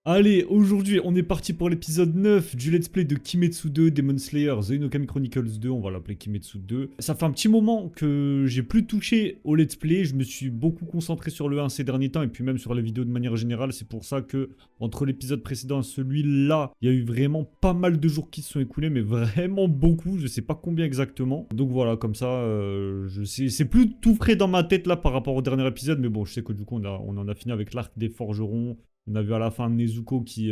Allez, aujourd'hui, on est parti pour l'épisode 9 du let's play de Kimetsu 2, Demon Slayer, The Inokami Chronicles 2, on va l'appeler Kimetsu 2. Ça fait un petit moment que j'ai plus touché au let's play, je me suis beaucoup concentré sur le 1 ces derniers temps, et puis même sur les vidéos de manière générale, c'est pour ça que, entre l'épisode précédent et celui-là, il y a eu vraiment pas mal de jours qui se sont écoulés, mais vraiment beaucoup, je sais pas combien exactement. Donc voilà, comme ça, je sais, c'est plus tout frais dans ma tête là par rapport au dernier épisode, mais bon, je sais que du coup, on en a fini avec l'arc des forgerons. On a vu à la fin Nezuko qui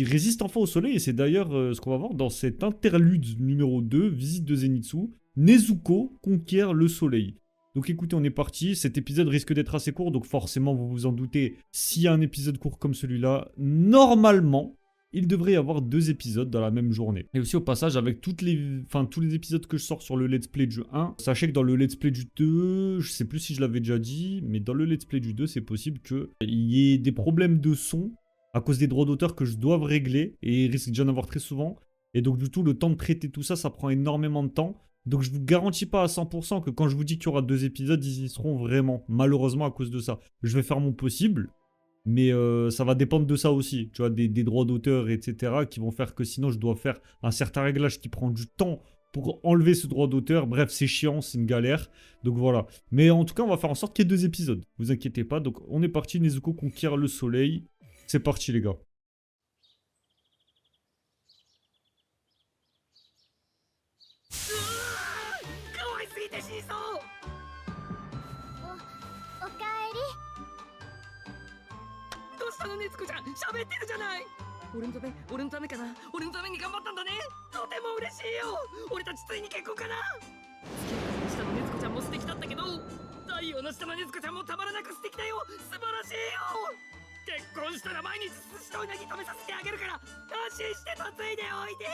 résiste enfin au soleil, et c'est d'ailleurs ce qu'on va voir dans cet interlude numéro 2, visite de Zenitsu. Nezuko conquiert le soleil. Donc écoutez, on est parti. Cet épisode risque d'être assez court, donc forcément, vous vous en doutez, s'il y a un épisode court comme celui-là, normalement, il devrait y avoir 2 épisodes dans la même journée. Et aussi au passage, avec tous les épisodes que je sors sur le let's play du 1, sachez que dans le let's play du 2, je sais plus si je l'avais déjà dit, mais dans le let's play du 2, c'est possible qu'il y ait des problèmes de son à cause des droits d'auteur que je dois régler, et il risque d'y en avoir très souvent. Et donc du tout, le temps de traiter tout ça, ça prend énormément de temps. Donc je vous garantis pas à 100% que quand je vous dis qu'il y aura 2 épisodes, ils y seront vraiment, malheureusement à cause de ça. Je vais faire mon possible. Mais ça va dépendre de ça aussi, tu vois, des droits d'auteur, etc., qui vont faire que sinon je dois faire un certain réglage qui prend du temps pour enlever ce droit d'auteur. Bref, c'est chiant, c'est une galère. Donc voilà. Mais en tout cas, on va faire en sorte qu'il y ait 2 épisodes. Vous inquiétez pas. Donc on est parti, Nezuko conquiert le soleil. C'est parti, les gars. かわいすぎて死にそう。おかえり。どうしたのねつこちゃん、喋ってるじゃない。俺のためかな。俺のために頑張ったんだね。とても嬉しいよ。俺たちついに結婚かな。月の下のねつこちゃんも素敵だったけど、太陽の下のねつこちゃんもたまらなく素敵だよ。素晴らしいよ。結婚したら毎日寿司とうなぎ食べさせてあげるから安心して嫁いでおいで。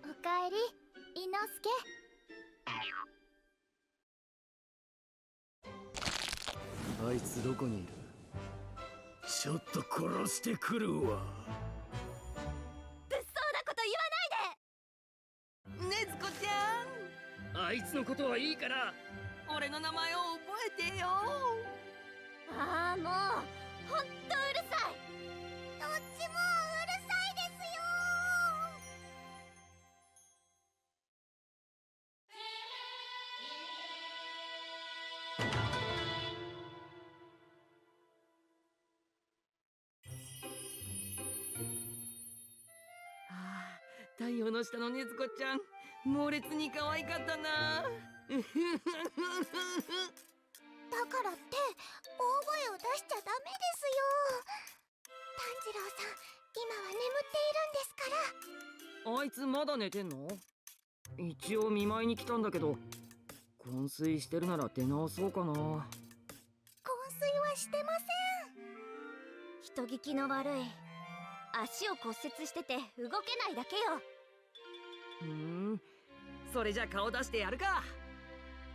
おかえり、伊之助。あいつどこにいる？ちょっと殺してくるわ。物騒なこと言わないで。ねずこちゃん、あいつのことはいいから俺の名前を覚えてよ。ああ、もうほんとうるさい。どっちもうるさいですよ。ああ、太陽の下のねずこちゃん、猛烈に可愛かったな。だからって大声を出しちゃダメですよ。炭治郎さん、今は眠っているんですから。あいつまだ寝てんの？一応見舞いに来たんだけど、昏睡してるなら出直そうかな。昏睡はしてません。人聞きの悪い。足を骨折してて動けないだけよ。それじゃ顔出してやるか。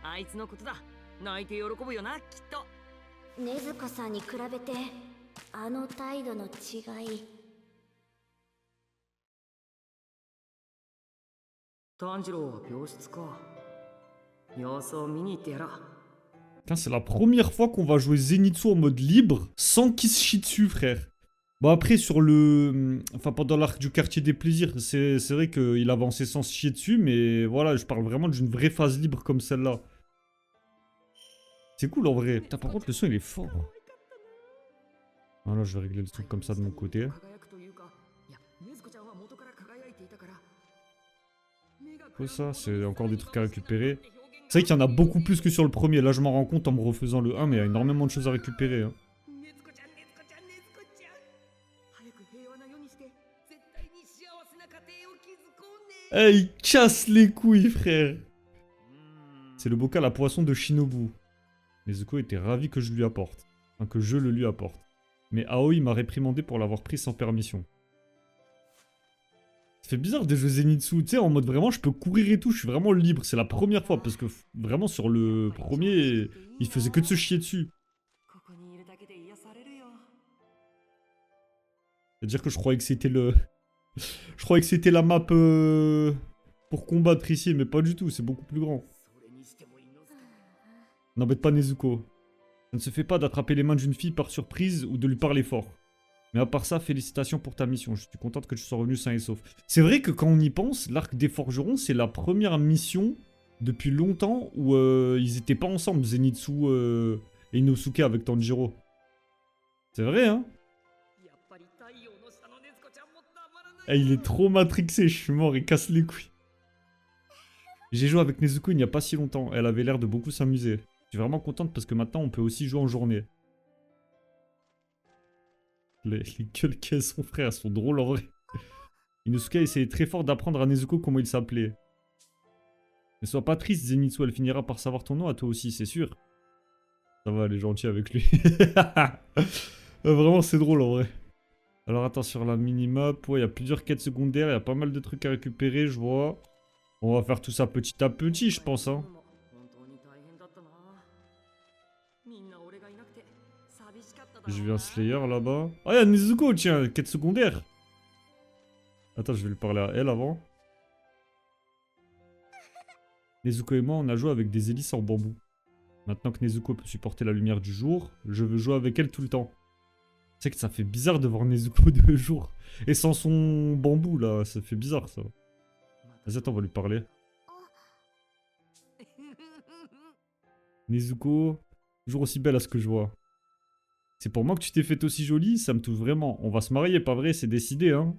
あいつのことだ。泣いて喜ぶよな、きっと。禰豆子さんに比べてあの態度の違い。炭治郎は病室か。様子を見に行ってやら。 Putain, c'est la première fois qu'on va jouer Zenitsu en mode libre sans qu'il se chie dessus, frère. Bon, après, sur le... Enfin, pendant l'arc du quartier des plaisirs, c'est vrai qu'il avançait sans se chier dessus, mais voilà, je parle vraiment d'une vraie phase libre comme celle-là. C'est cool en vrai. Putain, par contre, le son il est fort. Voilà, je vais régler le truc comme ça de mon côté. Quoi ça? C'est encore des trucs à récupérer. C'est vrai qu'il y en a beaucoup plus que sur le premier. Là, je m'en rends compte en me refaisant le 1, mais il y a énormément de choses à récupérer. Hein. Eh, il casse les couilles, frère. C'est le bocal à poisson de Shinobu. Nezuko était ravi que je lui apporte. Enfin, que je le lui apporte. Mais Aoi m'a réprimandé pour l'avoir pris sans permission. Ça fait bizarre de jouer Zenitsu, tu sais, en mode vraiment je peux courir et tout, je suis vraiment libre. C'est la première fois, parce que vraiment sur le premier, il faisait que de se chier dessus. C'est-à-dire que je croyais que c'était le... Je croyais que c'était la map pour combattre ici, mais pas du tout, c'est beaucoup plus grand. N'embête pas Nezuko. Ça ne se fait pas d'attraper les mains d'une fille par surprise ou de lui parler fort. Mais à part ça, félicitations pour ta mission. Je suis contente que tu sois revenu sain et sauf. C'est vrai que quand on y pense, l'arc des forgerons, c'est la première mission depuis longtemps où ils étaient pas ensemble, Zenitsu et Inosuke avec Tanjiro. C'est vrai, hein? Eh, il est trop matrixé, je suis mort, il casse les couilles. J'ai joué avec Nezuko il n'y a pas si longtemps. Elle avait l'air de beaucoup s'amuser. Je suis vraiment contente parce que maintenant on peut aussi jouer en journée. Les gueules qu'a son frère sont drôles en vrai. Inosuke essayait très fort d'apprendre à Nezuko comment il s'appelait. Ne sois pas triste, Zenitsu, elle finira par savoir ton nom à toi aussi, c'est sûr. Ça va, elle est gentille avec lui. Vraiment, c'est drôle en vrai. Alors attends, sur la minimap, ouais, il y a plusieurs quêtes secondaires, il y a pas mal de trucs à récupérer, je vois. On va faire tout ça petit à petit, je pense, hein. J'ai vu un Slayer là-bas. Ah, il y a Nezuko, tiens, quête secondaire. Attends, je vais lui parler à elle avant. Nezuko et moi, on a joué avec des hélices en bambou. Maintenant que Nezuko peut supporter la lumière du jour, je veux jouer avec elle tout le temps. C'est que ça fait bizarre de voir Nezuko de jour. Et sans son bambou, là, ça fait bizarre, ça. Vas-y, attends, on va lui parler. Nezuko, toujours aussi belle à ce que je vois. C'est pour moi que tu t'es faite aussi jolie, ça me touche vraiment. On va se marier, pas vrai, c'est décidé, hein.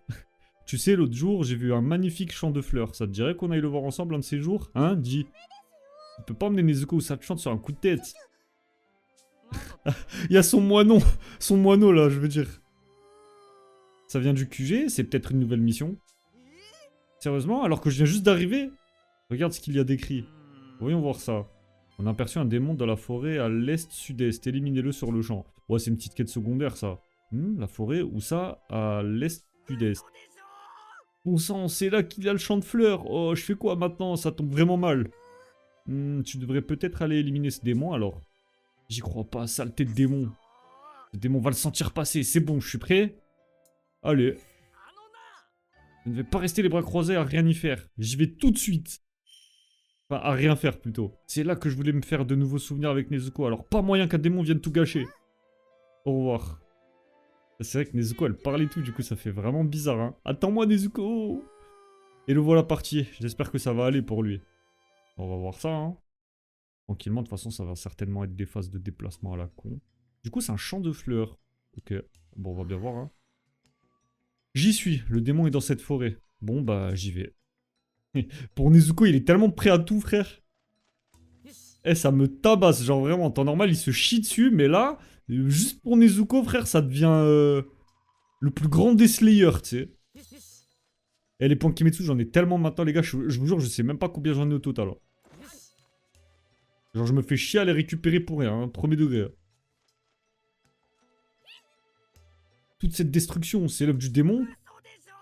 Tu sais, l'autre jour, j'ai vu un magnifique champ de fleurs. Ça te dirait qu'on aille le voir ensemble un de ces jours? Hein, dis. Tu peux pas emmener Nezuko où ça te chante sur un coup de tête. Il y a son moineau là, je veux dire. Ça vient du QG, c'est peut-être une nouvelle mission. Sérieusement, alors que je viens juste d'arriver? Regarde ce qu'il y a d'écrit. Voyons voir ça. On a aperçu un démon dans la forêt à l'est-sud-est. Éliminez-le sur le champ. Ouais, c'est une petite quête secondaire ça. La forêt, où ça? À l'est-sud-est. Bon sang, c'est là qu'il y a le champ de fleurs. Oh, je fais quoi maintenant? Ça tombe vraiment mal. Tu devrais peut-être aller éliminer ce démon alors. J'y crois pas, saleté de démon. Le démon va le sentir passer, c'est bon, je suis prêt. Allez. Je ne vais pas rester les bras croisés à rien y faire. J'y vais tout de suite. Enfin, à rien faire plutôt. C'est là que je voulais me faire de nouveaux souvenirs avec Nezuko, alors pas moyen qu'un démon vienne tout gâcher. Au revoir. C'est vrai que Nezuko, elle parle et tout, du coup ça fait vraiment bizarre, hein. Attends-moi Nezuko. Et le voilà parti. J'espère que ça va aller pour lui. On va voir ça, hein. Tranquillement, de toute façon, ça va certainement être des phases de déplacement à la con. Du coup, c'est un champ de fleurs. Ok, bon, on va bien voir, hein. J'y suis, le démon est dans cette forêt. Bon, bah, j'y vais. Pour Nezuko, il est tellement prêt à tout, frère. Eh, ça me tabasse, genre vraiment, en temps normal, il se chie dessus, mais là, juste pour Nezuko, frère, ça devient le plus grand des Slayers, tu sais. Et les points Kimetsu, j'en ai tellement maintenant, les gars, je vous jure, je sais même pas combien j'en ai au total. Genre, je me fais chier à les récupérer pour rien, hein, premier degré. Hein. Toute cette destruction, c'est l'œuvre du démon?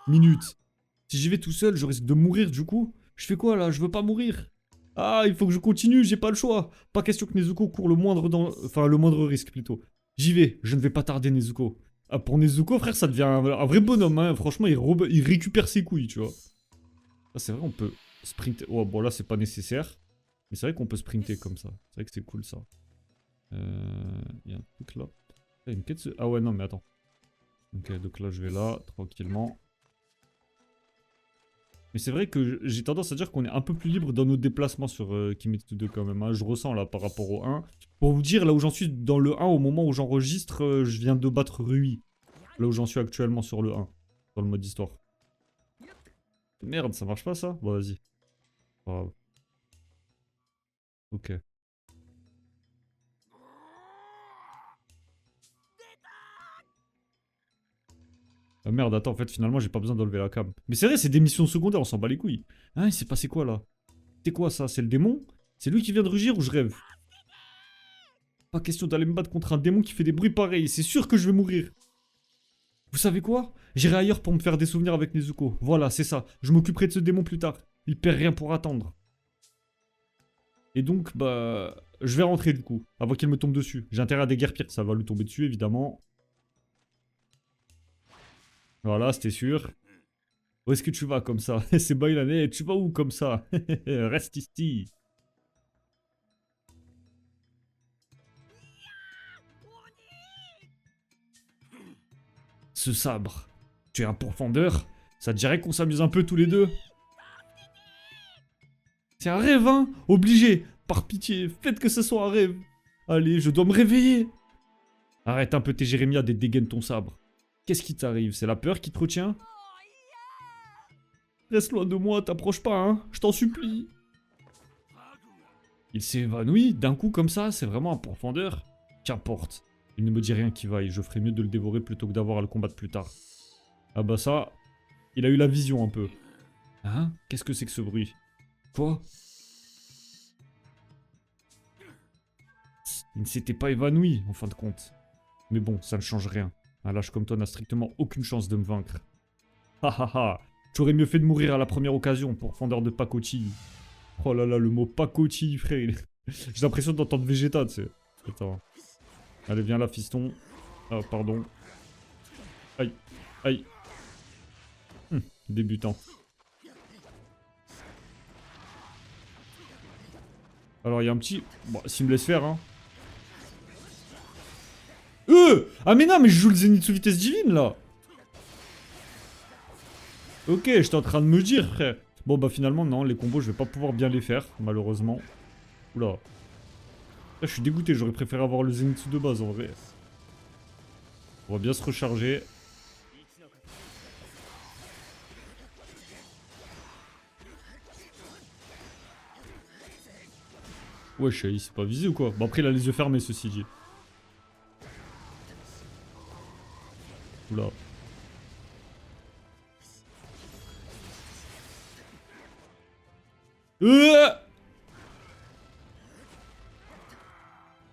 Minute. Si j'y vais tout seul, je risque de mourir du coup. Je fais quoi là? Je veux pas mourir. Ah, il faut que je continue, j'ai pas le choix. Pas question que Nezuko court le moindre enfin, le moindre risque plutôt. J'y vais, je ne vais pas tarder Nezuko. Ah, pour Nezuko, frère, ça devient un vrai bonhomme, hein. Franchement, il récupère ses couilles, tu vois. Ah, c'est vrai, on peut sprinter. Oh, bon, là, c'est pas nécessaire. Mais c'est vrai qu'on peut sprinter comme ça. C'est vrai que c'est cool, ça. Il y a un truc là. Il y a une quête... Ah ouais, non, mais attends. Ok, donc là, je vais là, tranquillement. Mais c'est vrai que j'ai tendance à dire qu'on est un peu plus libre dans nos déplacements sur Kimetsu 2 quand même. Hein. Je ressens là par rapport au 1. Pour vous dire, là où j'en suis dans le 1, au moment où j'enregistre, je viens de battre Rui. Là où j'en suis actuellement sur le 1. Dans le mode histoire. Merde, ça marche pas ça? Bon, vas-y. Oh. Ok. Ah merde, attends, en fait, finalement, j'ai pas besoin d'enlever la cam. Mais c'est vrai, c'est des missions secondaires, on s'en bat les couilles. Hein, il s'est passé quoi, là? C'est quoi, ça? C'est le démon? C'est lui qui vient de rugir ou je rêve? Pas question d'aller me battre contre un démon qui fait des bruits pareils. C'est sûr que je vais mourir. Vous savez quoi? J'irai ailleurs pour me faire des souvenirs avec Nezuko. Voilà, c'est ça. Je m'occuperai de ce démon plus tard. Il perd rien pour attendre. Et donc, bah... Je vais rentrer, du coup. Avant qu'il me tombe dessus. J'ai intérêt à déguerpir. Ça va lui tomber dessus, évidemment. Voilà, c'était sûr. Où est-ce que tu vas comme ça? C'est Bailané, tu vas où comme ça? Reste ici. ce sabre. Tu es un pourfendeur. Ça te dirait qu'on s'amuse un peu tous les deux? C'est un rêve, hein? Obligé. Par pitié, faites que ce soit un rêve. Allez, je dois me réveiller. Arrête un peu tes jérémiades et dégaine ton sabre. Qu'est-ce qui t'arrive? C'est la peur qui te retient? Reste loin de moi, t'approches pas, hein? Je t'en supplie. Il s'est évanoui d'un coup comme ça, c'est vraiment un pourfendeur. Qu'importe. Il ne me dit rien qui vaille, je ferais mieux de le dévorer plutôt que d'avoir à le combattre plus tard. Ah bah ça, il a eu la vision un peu. Hein? Qu'est-ce que c'est que ce bruit? Quoi? Il ne s'était pas évanoui, en fin de compte. Mais bon, ça ne change rien. Un lâche comme toi n'a strictement aucune chance de me vaincre. Ha ha ha! J'aurais mieux fait de mourir à la première occasion, pourfendeur de pacotille. Oh là là, le mot pacotille, frère. J'ai l'impression d'entendre Vegeta, tu sais. Attends. Allez, viens là, fiston. Ah, pardon. Aïe. Aïe. Débutant. Alors, il y a un petit... Bon, s'il me laisse faire, hein. Ah mais non, mais je joue le Zenitsu vitesse divine, là. Ok, j'étais en train de me dire, frère. Bon, bah finalement, non, les combos, je vais pas pouvoir bien les faire, malheureusement. Oula. Là, je suis dégoûté, j'aurais préféré avoir le Zenitsu de base, en vrai. On va bien se recharger. Wesh, il s'est pas visé ou quoi? Bon, après, il a les yeux fermés, ceci dit. Oula.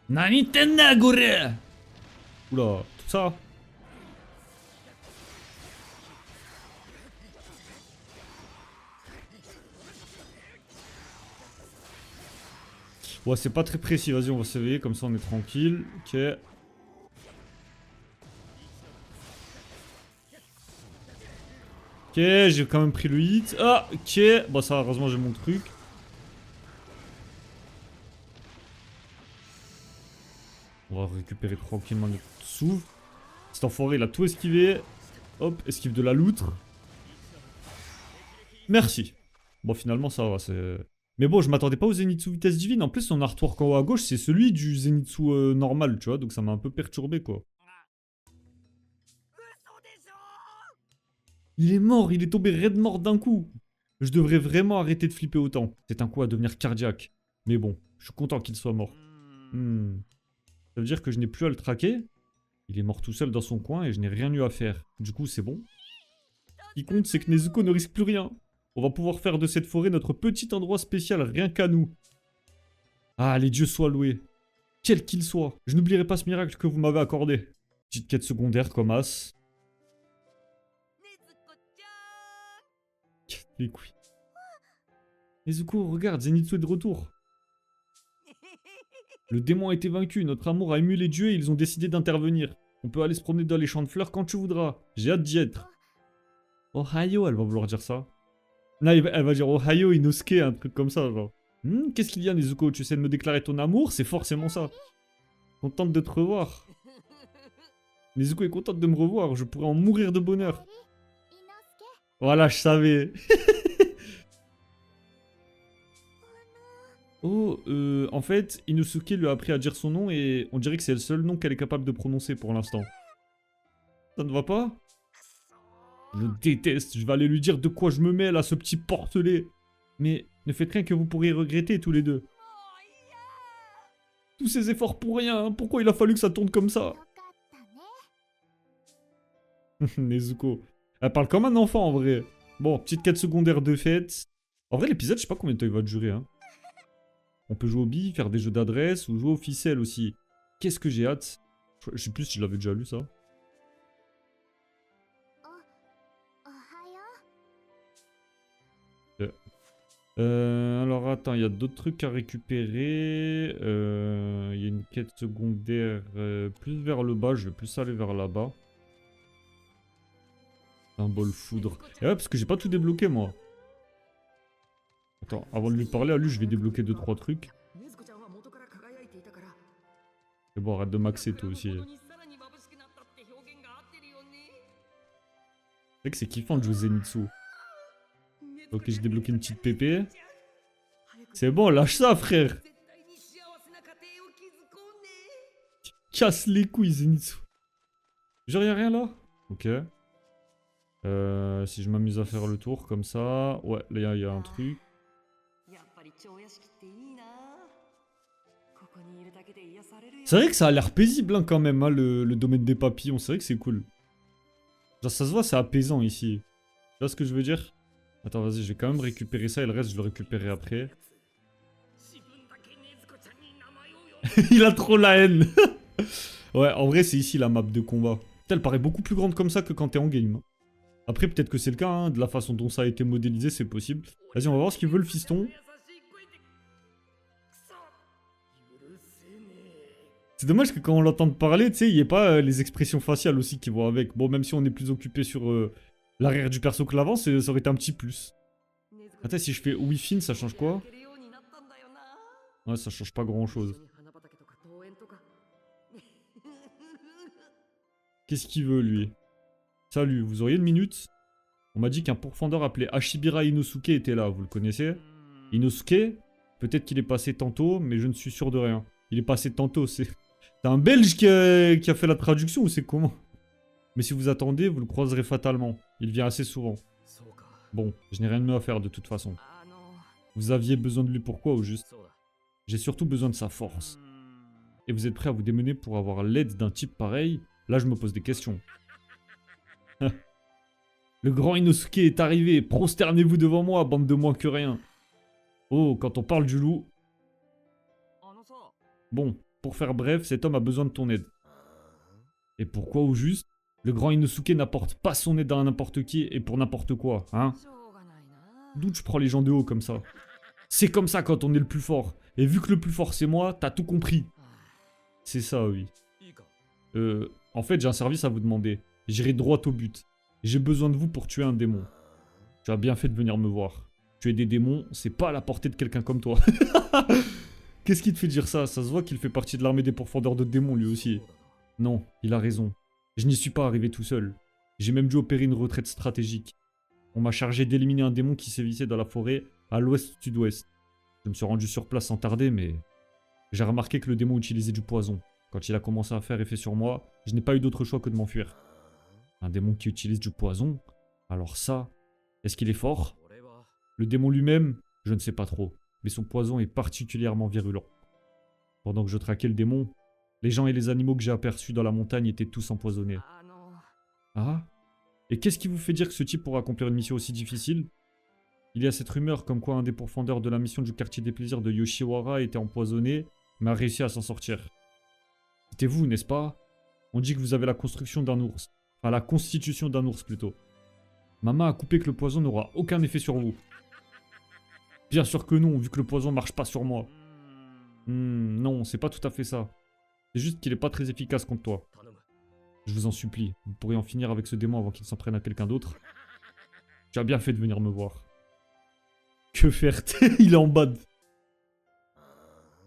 Nani tenna gore? Oula, tout ça. Ouais, c'est pas très précis, vas-y, on va s'éveiller, comme ça on est tranquille. Ok. Ok, j'ai quand même pris le hit. Ah, ok. Bon, ça, heureusement, j'ai mon truc. On va récupérer tranquillement notre souffle. Cet enfoiré, il a tout esquivé. Hop, esquive de la loutre. Merci. Bon, finalement, ça va, c'est... Mais bon, je m'attendais pas au Zenitsu vitesse divine. En plus, son artwork en haut à gauche, c'est celui du Zenitsu normal, tu vois. Donc ça m'a un peu perturbé, quoi. Il est mort, il est tombé raide mort d'un coup. Je devrais vraiment arrêter de flipper autant. C'est un coup à devenir cardiaque. Mais bon, je suis content qu'il soit mort. Ça veut dire que je n'ai plus à le traquer. Il est mort tout seul dans son coin et je n'ai rien eu à faire. Du coup, c'est bon. Ce qui compte, c'est que Nezuko ne risque plus rien. On va pouvoir faire de cette forêt notre petit endroit spécial, rien qu'à nous. Ah, les dieux soient loués. Quel qu'il soit, je n'oublierai pas ce miracle que vous m'avez accordé. Petite quête secondaire comme as. Les couilles. Nezuko, regarde, Zenitsu est de retour. Le démon a été vaincu, notre amour a ému les dieux et ils ont décidé d'intervenir. On peut aller se promener dans les champs de fleurs quand tu voudras. J'ai hâte d'y être. Ohio, elle va vouloir dire ça. Non, elle va dire Ohio Inosuke, un truc comme ça, genre. Qu'est-ce qu'il y a, Nezuko? Tu sais de me déclarer ton amour? C'est forcément ça. Contente de te revoir. Nezuko est contente de me revoir, je pourrais en mourir de bonheur. Voilà, je savais. Oh, en fait, Inosuke lui a appris à dire son nom et on dirait que c'est le seul nom qu'elle est capable de prononcer pour l'instant. Ça ne va pas? Je le déteste, je vais aller lui dire de quoi je me mêle à ce petit portelet. Mais ne faites rien que vous pourriez regretter tous les deux. Tous ces efforts pour rien, hein. Pourquoi il a fallu que ça tourne comme ça? Nezuko. Elle parle comme un enfant en vrai. Bon, petite quête secondaire de fête. En vrai, l'épisode, je sais pas combien de temps il va durer. Hein. On peut jouer aux billes, faire des jeux d'adresse ou jouer aux ficelles aussi. Qu'est-ce que j'ai hâte. Je sais plus si je l'avais déjà lu ça. Alors attends, il y a d'autres trucs à récupérer. Il y a une quête secondaire plus vers le bas. Je vais plus aller vers là-bas. Un bol foudre. Et ouais, parce que j'ai pas tout débloqué moi. Attends, avant de lui parler à lui, je vais débloquer 2-3 trucs. Et bon, arrête de maxer toi aussi. C'est vrai que c'est kiffant de jouer Zenitsu. Ok, j'ai débloqué une petite pépé. C'est bon, lâche ça, frère. Casse les couilles, Zenitsu. Genre, y'a rien là? Ok. Si je m'amuse à faire le tour comme ça. Ouais, là, il y a un truc. C'est vrai que ça a l'air paisible hein, quand même, hein, le domaine des papillons. C'est vrai que c'est cool. Genre, ça se voit, c'est apaisant ici. Tu vois ce que je veux dire? Attends, vas-y, je vais quand même récupérer ça et le reste, je le récupérerai après. Il a trop la haine. Ouais, en vrai, c'est ici la map de combat. Putain, elle paraît beaucoup plus grande comme ça que quand t'es en game. Hein. Après, peut-être que c'est le cas, hein, de la façon dont ça a été modélisé, c'est possible. Vas-y, on va voir ce qu'il veut le fiston. C'est dommage que quand on l'entende parler, tu sais, il n'y ait pas les expressions faciales aussi qui vont avec. Bon, même si on est plus occupé sur l'arrière du perso que l'avant, ça aurait été un petit plus. Attends, si je fais Wi-Fi, ça change quoi? Ouais, ça change pas grand-chose. Qu'est-ce qu'il veut, lui? Salut, vous auriez une minute? On m'a dit qu'un pourfendeur appelé Ashibira Inosuke était là, vous le connaissez? Inosuke? Peut-être qu'il est passé tantôt, mais je ne suis sûr de rien. Il est passé tantôt, c'est... C'est un Belge qui a fait la traduction ou c'est comment? Mais si vous attendez, vous le croiserez fatalement. Il vient assez souvent. Bon, je n'ai rien de mieux à faire de toute façon. Vous aviez besoin de lui pourquoi au juste? J'ai surtout besoin de sa force. Et vous êtes prêt à vous démener pour avoir l'aide d'un type pareil? Là, je me pose des questions. Le grand Inosuke est arrivé. Prosternez-vous devant moi, bande de moins que rien. Oh, quand on parle du loup... Bon, pour faire bref, cet homme a besoin de ton aide. Et pourquoi au juste? Le grand Inosuke n'apporte pas son aide à n'importe qui et pour n'importe quoi, hein? D'où tu prends les gens de haut comme ça? C'est comme ça quand on est le plus fort. Et vu que le plus fort c'est moi, t'as tout compris. C'est ça, oui. En fait, j'ai un service à vous demander. J'irai droit au but. J'ai besoin de vous pour tuer un démon. Tu as bien fait de venir me voir. Tuer des démons, c'est pas à la portée de quelqu'un comme toi. Qu'est-ce qui te fait dire ça? Ça se voit qu'il fait partie de l'armée des pourfendeurs de démons lui aussi. Non, il a raison. Je n'y suis pas arrivé tout seul. J'ai même dû opérer une retraite stratégique. On m'a chargé d'éliminer un démon qui sévissait dans la forêt à l'ouest-sud-ouest. Je me suis rendu sur place sans tarder, mais... J'ai remarqué que le démon utilisait du poison. Quand il a commencé à faire effet sur moi, je n'ai pas eu d'autre choix que de m'enfuir. Un démon qui utilise du poison? Alors ça... Est-ce qu'il est fort? Le démon lui-même, je ne sais pas trop. Mais son poison est particulièrement virulent. Pendant que je traquais le démon, les gens et les animaux que j'ai aperçus dans la montagne étaient tous empoisonnés. Ah? Et qu'est-ce qui vous fait dire que ce type pourra accomplir une mission aussi difficile? Il y a cette rumeur comme quoi un des pourfendeurs de la mission du quartier des plaisirs de Yoshiwara était empoisonné, mais a réussi à s'en sortir. C'était vous, n'est-ce pas? On dit que vous avez la construction d'un ours. Enfin, la constitution d'un ours, plutôt. Maman a coupé que le poison n'aura aucun effet sur vous. Bien sûr que non, vu que le poison marche pas sur moi. Non, c'est pas tout à fait ça. C'est juste qu'il est pas très efficace contre toi. Je vous en supplie, vous pourriez en finir avec ce démon avant qu'il s'en prenne à quelqu'un d'autre. Tu as bien fait de venir me voir. Que faire? Il est en bad.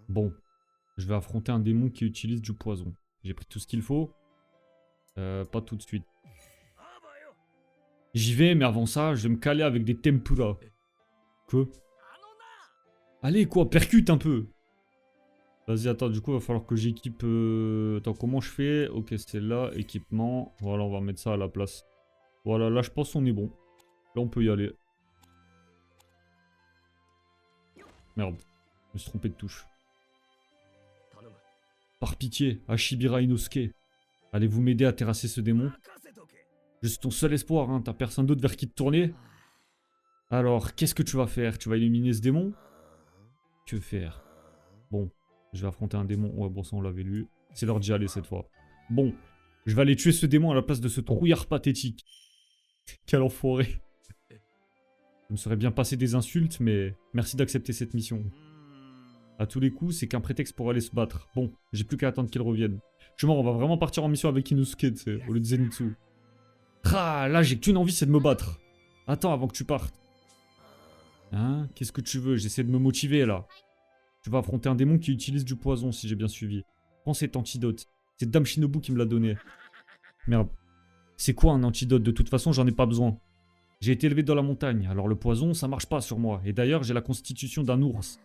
Bon, je vais affronter un démon qui utilise du poison. J'ai pris tout ce qu'il faut. Pas tout de suite. J'y vais, mais avant ça, je vais me caler avec des tempura. Que? Allez, quoi, percute un peu. Vas-y, attends, du coup, il va falloir que j'équipe... Attends, comment je fais? Ok, c'est là, équipement. Voilà, on va mettre ça à la place. Voilà, là, je pense qu'on est bon. Là, on peut y aller. Merde, je me suis trompé de touche. Par pitié, Ashibira Inosuke, allez-vous m'aider à terrasser ce démon? Je suis ton seul espoir, hein, t'as personne d'autre vers qui te tourner? Alors, qu'est-ce que tu vas faire? Tu vas éliminer ce démon? Que faire? Bon, je vais affronter un démon. Ouais, bon, ça, on l'avait lu. C'est l'heure d'y aller cette fois. Bon, je vais aller tuer ce démon à la place de ce trouillard pathétique. Quel enfoiré. Je me serais bien passé des insultes, mais merci d'accepter cette mission. À tous les coups, c'est qu'un prétexte pour aller se battre. Bon, j'ai plus qu'à attendre qu'il revienne. Je suis mort, on va vraiment partir en mission avec Inosuke, tu sais, au lieu de Zenitsu. Ah, là, j'ai qu'une envie, c'est de me battre. Attends, avant que tu partes. Hein? Qu'est-ce que tu veux? J'essaie de me motiver, là. Tu vas affronter un démon qui utilise du poison, si j'ai bien suivi. Prends cet antidote. C'est Dame Shinobu qui me l'a donné. Merde. C'est quoi un antidote? De toute façon, j'en ai pas besoin. J'ai été élevé dans la montagne, alors le poison, ça marche pas sur moi. Et d'ailleurs, j'ai la constitution d'un ours.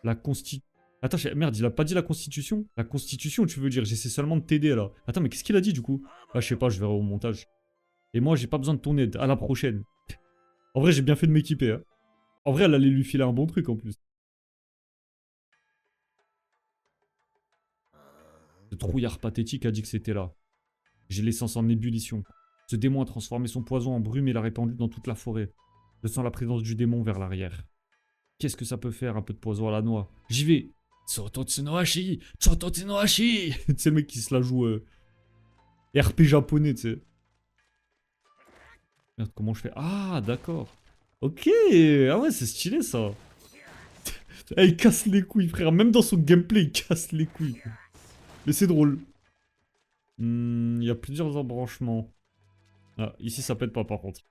La consti... Attends, merde, il a pas dit la constitution? La constitution, tu veux dire? J'essaie seulement de t'aider, là. Attends, mais qu'est-ce qu'il a dit, du coup? Ah, je sais pas, je verrai au montage. Et moi, j'ai pas besoin de ton aide. À la prochaine. En vrai, j'ai bien fait de m'équiper, hein. En vrai, elle allait lui filer un bon truc, en plus. Ce trouillard pathétique a dit que c'était là. J'ai l'essence en ébullition. Ce démon a transformé son poison en brume et l'a répandu dans toute la forêt. Je sens la présence du démon vers l'arrière. Qu'est-ce que ça peut faire, un peu de poison à la noix? J'y vais. Sototsu no Hashi, Sototsu no Hashi. C'est le mec qui se la joue RP japonais, tu sais. Merde, comment je fais? Ah, d'accord. Ok, ah ouais, c'est stylé, ça. Eh, il casse les couilles, frère. Même dans son gameplay, il casse les couilles. Mais c'est drôle. Il y a plusieurs embranchements. Ah, ici, ça pète pas, par contre.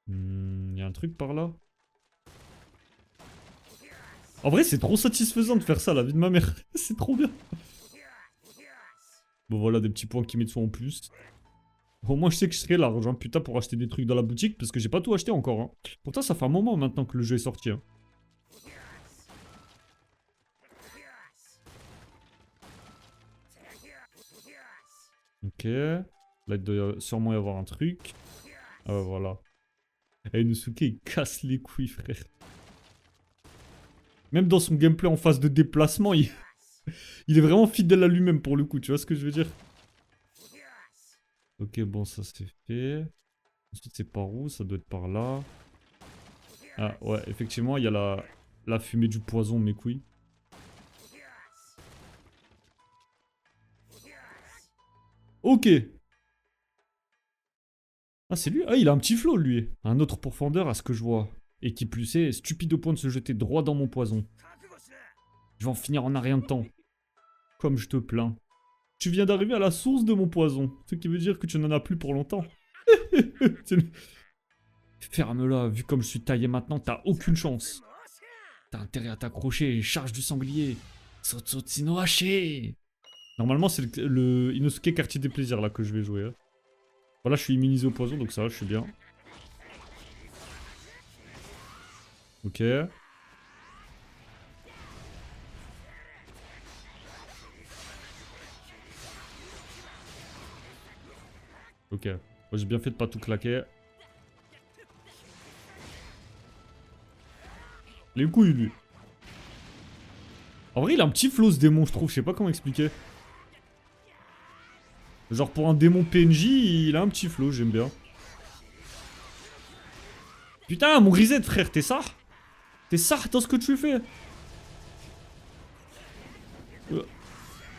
Il y a un truc par là. En vrai, c'est trop satisfaisant de faire ça, la vie de ma mère. C'est trop bien. Bon, voilà, des petits points qui mettent en plus. Au moins, je sais que je serai large, hein, putain, pour acheter des trucs dans la boutique, parce que j'ai pas tout acheté encore. Hein. Pourtant, ça fait un moment maintenant que le jeu est sorti. Hein. Ok. Là, il doit sûrement y avoir un truc. Ah, ouais, voilà. Et Inosuke, il casse les couilles, frère. Même dans son gameplay en phase de déplacement, il est vraiment fidèle à lui-même pour le coup, tu vois ce que je veux dire? Ok, bon, ça c'est fait. Ensuite, c'est par où? Ça doit être par là. Ah, ouais, effectivement, il y a la fumée du poison, mes couilles. Ok. Ah, c'est lui? Ah, il a un petit flow, lui. Un autre pourfendeur à ce que je vois. Et qui plus est, stupide au point de se jeter droit dans mon poison. Je vais en finir en un rien de temps. Comme je te plains. Tu viens d'arriver à la source de mon poison. Ce qui veut dire que tu n'en as plus pour longtemps. Ferme-la, vu comme je suis taillé maintenant, t'as aucune chance. T'as intérêt à t'accrocher, charge du sanglier. Sotsotsu no Hashi. Normalement, c'est le Inosuke quartier des plaisirs là que je vais jouer. Hein. Voilà, je suis immunisé au poison, donc ça va, je suis bien. Ok. Ok. Moi, j'ai bien fait de pas tout claquer. Les couilles, lui. En vrai, il a un petit flow, ce démon, je trouve. Je sais pas comment expliquer. Genre, pour un démon PNJ, il a un petit flow, j'aime bien. Putain, mon grisette, frère, t'es ça? T'es ça dans ce que tu fais?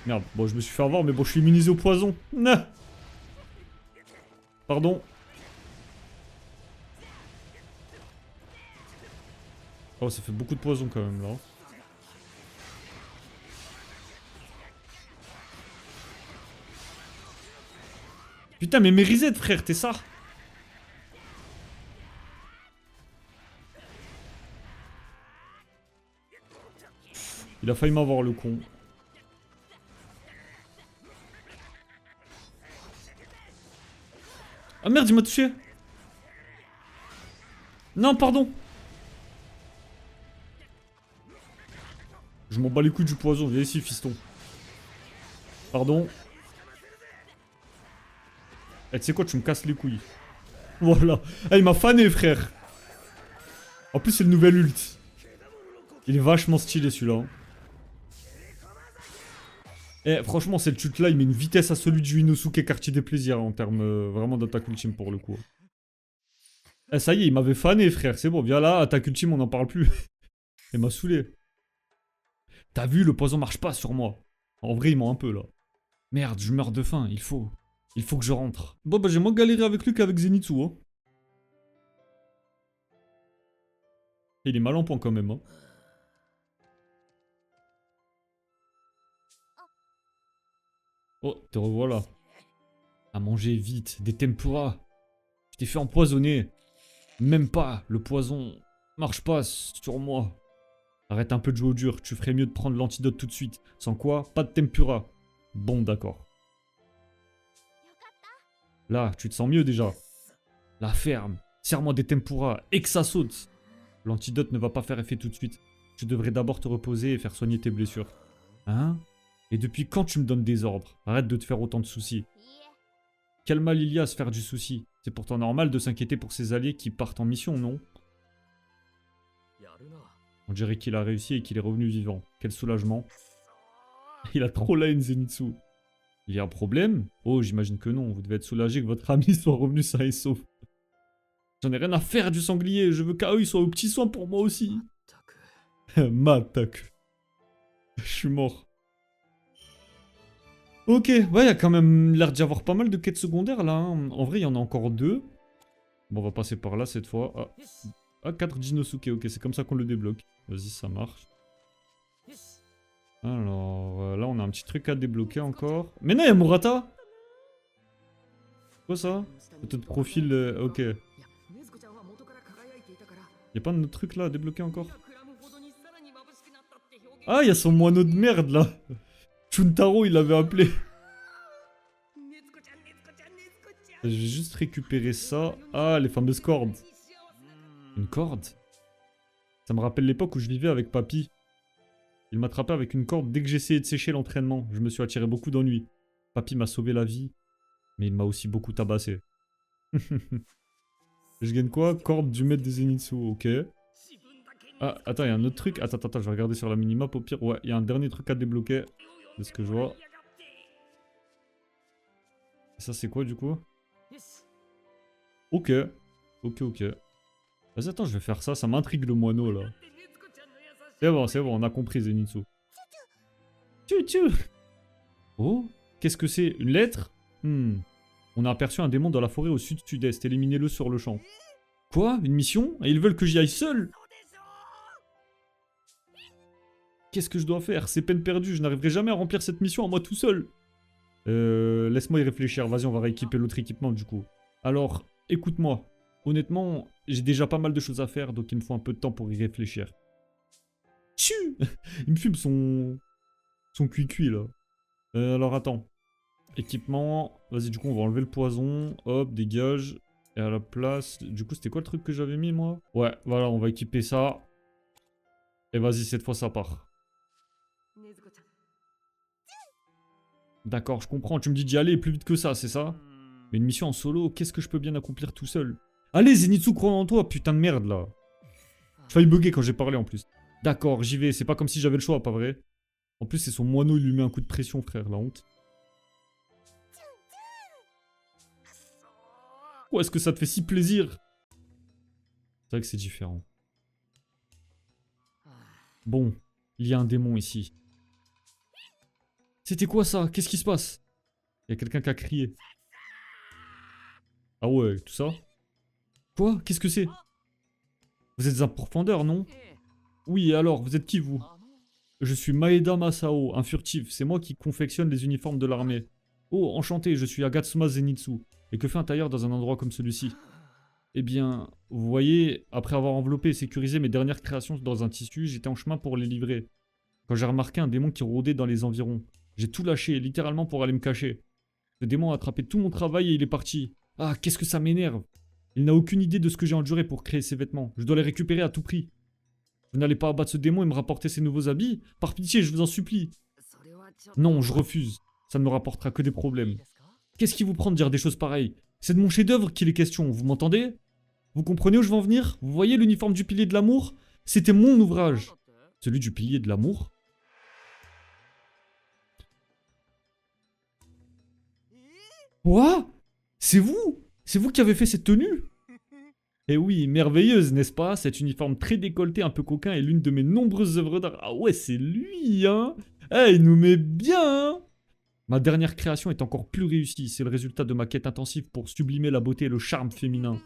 Merde, bon, je me suis fait avoir, mais bon, je suis immunisé au poison. Nah. Pardon. Oh, ça fait beaucoup de poison quand même, là. Putain, mais Mérisette, frère, t'es ça? Il a failli m'avoir, le con. Ah merde, il m'a touché. Non, pardon. Je m'en bats les couilles du poison, viens ici, fiston. Pardon. Eh, tu sais quoi, tu me casses les couilles. Voilà. Eh, il m'a fané, frère. En plus, c'est le nouvel ult. Il est vachement stylé, celui-là. Eh, franchement, cette ult-là, il met une vitesse à celui du Inosuke quartier des plaisirs, en termes vraiment d'attaque ultime, pour le coup. Eh, ça y est, il m'avait fané, frère. C'est bon, viens là, attaque ultime, on n'en parle plus. Il m'a saoulé. T'as vu, le poison marche pas sur moi. En vrai, il ment un peu, là. Merde, je meurs de faim, il faut que je rentre. Bon, bah, j'ai moins galéré avec lui qu'avec Zenitsu, hein. Il est mal en point, quand même, hein. Oh, te revoilà. À manger vite, des tempura. Je t'ai fait empoisonner. Même pas, le poison marche pas sur moi. Arrête un peu de jouer au dur, tu ferais mieux de prendre l'antidote tout de suite. Sans quoi, pas de tempura. Bon, d'accord. Là, tu te sens mieux déjà. La ferme. Serre-moi des tempura et que ça saute. L'antidote ne va pas faire effet tout de suite. Tu devrais d'abord te reposer et faire soigner tes blessures. Hein? Et depuis quand tu me donnes des ordres? Arrête de te faire autant de soucis. Quel mal il y a à se faire du souci? C'est pourtant normal de s'inquiéter pour ses alliés qui partent en mission, non? On dirait qu'il a réussi et qu'il est revenu vivant. Quel soulagement. Il a trop la haine, Zenitsu. Il y a un problème? Oh, j'imagine que non. Vous devez être soulagé que votre ami soit revenu sain et sauf. J'en ai rien à faire du sanglier. Je veux qu'Aoi soit au petit soin pour moi aussi. Matak. Je suis mort. Ok, ouais, il y a quand même l'air d'y avoir pas mal de quêtes secondaires là. Hein. En vrai, il y en a encore 2. Bon, on va passer par là cette fois. Ah 4 Jinosuke, ok, c'est comme ça qu'on le débloque. Vas-y, ça marche. Alors, là, on a un petit truc à débloquer encore. Mais non, il y a Murata! Quoi ça? Peut-être profil, ok. Y a pas de notre truc là à débloquer encore? Ah, il y a son moineau de merde là! Chuntaro, il l'avait appelé. Je vais juste récupérer ça. Ah, les fameuses cordes. Une corde? Ça me rappelle l'époque où je vivais avec papy. Il m'attrapait avec une corde dès que j'essayais de sécher l'entraînement. Je me suis attiré beaucoup d'ennuis. Papy m'a sauvé la vie, mais il m'a aussi beaucoup tabassé. Je gagne quoi? Corde du maître des Zenitsu, ok. Ah, attends, il y a un autre truc. Attends, je vais regarder sur la minimap au pire. Ouais, il y a un dernier truc à débloquer. C'est ce que je vois. Et ça, c'est quoi du coup? Ok. Ok. Vas-y, attends, je vais faire ça. Ça m'intrigue le moineau là. C'est bon, on a compris Zenitsu. Tchou. Oh, qu'est-ce que c'est? Une lettre? On a aperçu un démon dans la forêt au sud-sud-est. Éliminez-le sur le champ. Quoi? Une mission? Et ils veulent que j'y aille seul? Qu'est-ce que je dois faire? C'est peine perdue, je n'arriverai jamais à remplir cette mission à moi tout seul. Laisse-moi y réfléchir. Vas-y, on va rééquiper l'autre équipement du coup. Alors, écoute-moi. Honnêtement, j'ai déjà pas mal de choses à faire, donc il me faut un peu de temps pour y réfléchir. Tchou! Il me fume son cuicui là. Alors attends. Équipement. Vas-y, du coup, on va enlever le poison. Hop, dégage. Et à la place. Du coup, c'était quoi le truc que j'avais mis moi? Ouais, voilà, on va équiper ça. Et vas-y, cette fois ça part. D'accord, je comprends. Tu me dis d'y aller plus vite que ça, c'est ça? Mais une mission en solo, qu'est-ce que je peux bien accomplir tout seul? Allez, Zenitsu, crois en toi, putain de merde là. Je failli bugger quand j'ai parlé en plus. D'accord, j'y vais. C'est pas comme si j'avais le choix, pas vrai? En plus, c'est son moineau, il lui met un coup de pression, frère, la honte. Oh, est-ce que ça te fait si plaisir? C'est vrai que c'est différent. Bon, il y a un démon ici. C'était quoi ça? Qu'est-ce qui se passe? Il y a quelqu'un qui a crié. Ah ouais, tout ça? Quoi? Qu'est-ce que c'est? Vous êtes un pourfendeur, non? Oui, et alors, vous êtes qui, vous? Je suis Maeda Masao, un furtif. C'est moi qui confectionne les uniformes de l'armée. Oh, enchanté, je suis Agatsuma Zenitsu. Et que fait un tailleur dans un endroit comme celui-ci? Eh bien, vous voyez, après avoir enveloppé et sécurisé mes dernières créations dans un tissu, j'étais en chemin pour les livrer. Quand j'ai remarqué un démon qui rôdait dans les environs, j'ai tout lâché, littéralement pour aller me cacher. Le démon a attrapé tout mon travail et il est parti. Ah, qu'est-ce que ça m'énerve! Il n'a aucune idée de ce que j'ai enduré pour créer ces vêtements. Je dois les récupérer à tout prix. Vous n'allez pas abattre ce démon et me rapporter ces nouveaux habits? Par pitié, je vous en supplie. Non, je refuse. Ça ne me rapportera que des problèmes. Qu'est-ce qui vous prend de dire des choses pareilles? C'est de mon chef-d'œuvre qu'il est question, vous m'entendez? Vous comprenez où je veux en venir? Vous voyez l'uniforme du pilier de l'amour? C'était mon ouvrage. Celui du pilier de l'amour? Quoi? C'est vous? C'est vous qui avez fait cette tenue? Eh oui, merveilleuse, n'est-ce pas? Cet uniforme très décolleté, un peu coquin, est l'une de mes nombreuses œuvres d'art. Ah ouais, c'est lui, hein? Eh, il nous met bien, hein? Ma dernière création est encore plus réussie. C'est le résultat de ma quête intensive pour sublimer la beauté et le charme féminin.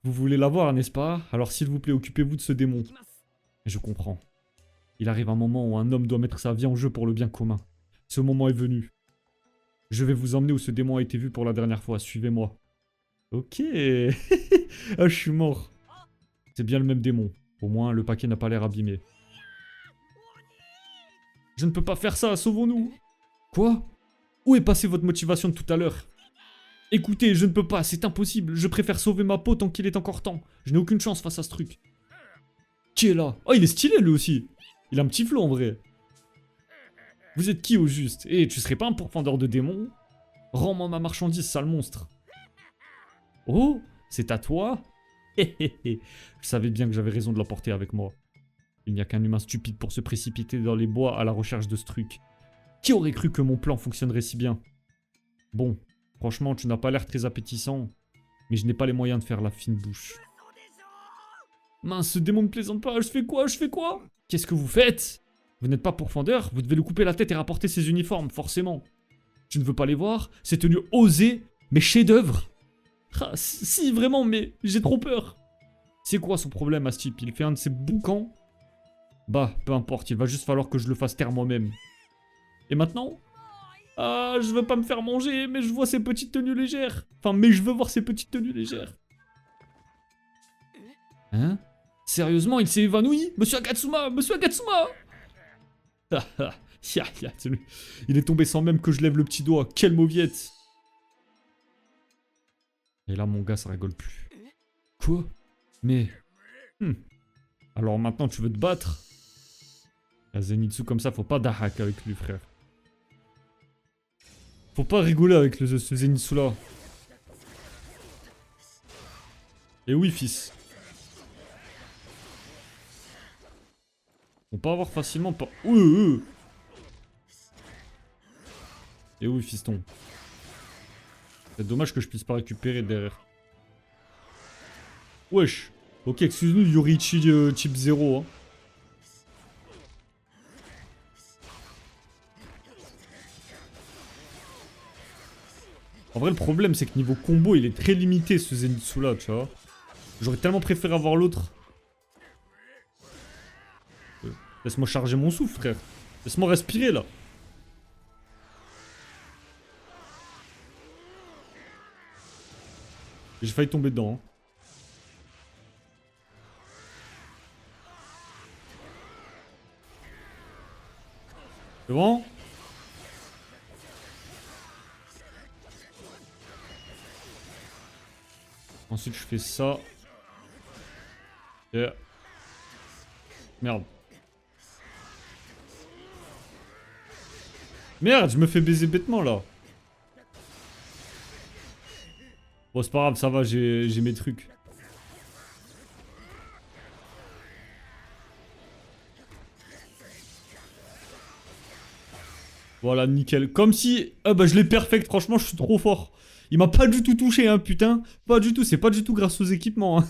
Vous voulez la voir, n'est-ce pas? Alors s'il vous plaît, occupez-vous de ce démon. Je comprends. Il arrive un moment où un homme doit mettre sa vie en jeu pour le bien commun. Ce moment est venu. Je vais vous emmener où ce démon a été vu pour la dernière fois. Suivez-moi. Ok. Ah, je suis mort. C'est bien le même démon. Au moins, le paquet n'a pas l'air abîmé. Je ne peux pas faire ça, sauvons-nous. Quoi? Où est passée votre motivation de tout à l'heure? Écoutez, je ne peux pas, c'est impossible. Je préfère sauver ma peau tant qu'il est encore temps. Je n'ai aucune chance face à ce truc. Qui est là? Oh, il est stylé lui aussi. Il a un petit flow en vrai. Vous êtes qui au juste? Eh, tu serais pas un pourfendeur de démons? Rends-moi ma marchandise, sale monstre. Oh, c'est à toi? Hé hé hé. Je savais bien que j'avais raison de l'emporter avec moi. Il n'y a qu'un humain stupide pour se précipiter dans les bois à la recherche de ce truc. Qui aurait cru que mon plan fonctionnerait si bien? Bon, franchement, tu n'as pas l'air très appétissant, mais je n'ai pas les moyens de faire la fine bouche. Mince, ce démon ne plaisante pas, je fais quoi? Je fais quoi? Qu'est-ce que vous faites? Vous n'êtes pas pourfendeur, vous devez lui couper la tête et rapporter ses uniformes, forcément. Tu ne veux pas les voir? Ces tenues osées, mais chef-d'œuvre. Ah, si, vraiment, mais j'ai trop peur. C'est quoi son problème à ce type? Il fait un de ses boucans? Bah, peu importe, il va juste falloir que je le fasse taire moi-même. Et maintenant? Ah, je veux pas me faire manger, mais je vois ces petites tenues légères. Enfin, mais je veux voir ces petites tenues légères. Hein? Sérieusement, il s'est évanoui? Monsieur Agatsuma! Monsieur Agatsuma! Il est tombé sans même que je lève le petit doigt. Quelle mauviette! Et là, mon gars, ça rigole plus. Quoi? Mais... Alors maintenant, tu veux te battre? La Zenitsu comme ça, faut pas dahak avec lui, frère. Faut pas rigoler avec ce Zenitsu là. Et oui, fils. On peut avoir facilement pas... Et oui, fiston. C'est dommage que je puisse pas récupérer derrière. Wesh. Ok, excuse-nous, Yoriichi type 0. Hein. En vrai, le problème, c'est que niveau combo, il est très limité, ce Zenitsu là, tu vois. J'aurais tellement préféré avoir l'autre. Laisse-moi charger mon souffle, frère. Laisse-moi respirer, là. J'ai failli tomber dedans. Hein. C'est bon? Ensuite, je fais ça. Et... Merde. Merde, je me fais baiser bêtement, là. Bon, c'est pas grave, ça va, j'ai mes trucs. Voilà, nickel. Comme si... Ah bah je l'ai perfect, franchement, je suis trop fort. Il m'a pas du tout touché, hein, putain. Pas du tout, c'est pas du tout grâce aux équipements. Hein.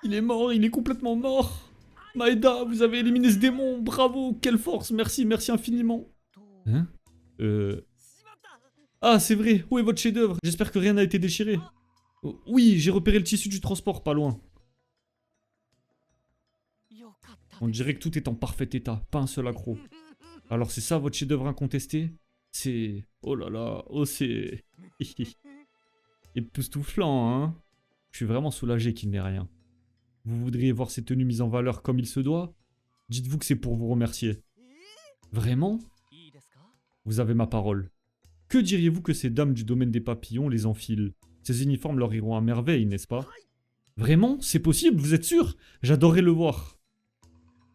Il est mort, il est complètement mort. Maeda, vous avez éliminé ce démon, bravo, quelle force, merci, merci infiniment. Hein? Ah, c'est vrai, où est votre chef-d'œuvre? J'espère que rien n'a été déchiré. Oh, oui, j'ai repéré le tissu du transport, pas loin. On dirait que tout est en parfait état, pas un seul accroc. Alors c'est ça votre chef-d'œuvre incontesté? C'est... Oh là là, oh c'est... époustouflant, hein? Je suis vraiment soulagé qu'il n'ait rien. Vous voudriez voir ces tenues mises en valeur comme il se doit? Dites-vous que c'est pour vous remercier. Vraiment? Vous avez ma parole. Que diriez-vous que ces dames du domaine des papillons les enfilent? Ces uniformes leur iront à merveille, n'est-ce pas? Vraiment? C'est possible, vous êtes sûr? J'adorerais le voir.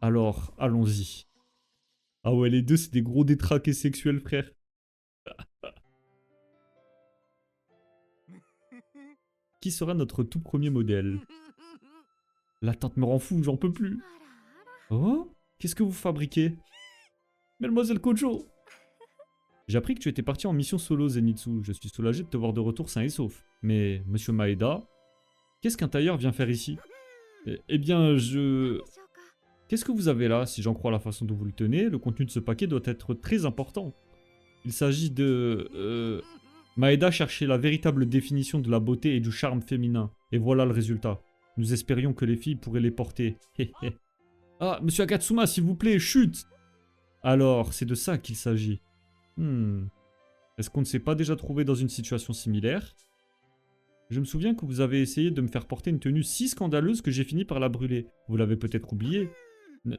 Alors, allons-y. Ah ouais, les deux, c'est des gros détraqués sexuels, frère. Qui sera notre tout premier modèle? L'attente me rend fou, j'en peux plus. Oh? Qu'est-ce que vous fabriquez? Mademoiselle Kojo! J'ai appris que tu étais parti en mission solo, Zenitsu. Je suis soulagé de te voir de retour sain et sauf. Mais, monsieur Maeda, qu'est-ce qu'un tailleur vient faire ici? Eh bien, Qu'est-ce que vous avez là? Si j'en crois la façon dont vous le tenez, le contenu de ce paquet doit être très important. Il s'agit de... Maeda cherchait la véritable définition de la beauté et du charme féminin. Et voilà le résultat. Nous espérions que les filles pourraient les porter. Ah, monsieur Agatsuma, s'il vous plaît, chute! Alors, c'est de ça qu'il s'agit. Est-ce qu'on ne s'est pas déjà trouvé dans une situation similaire? Je me souviens que vous avez essayé de me faire porter une tenue si scandaleuse que j'ai fini par la brûler. Vous l'avez peut-être oublié?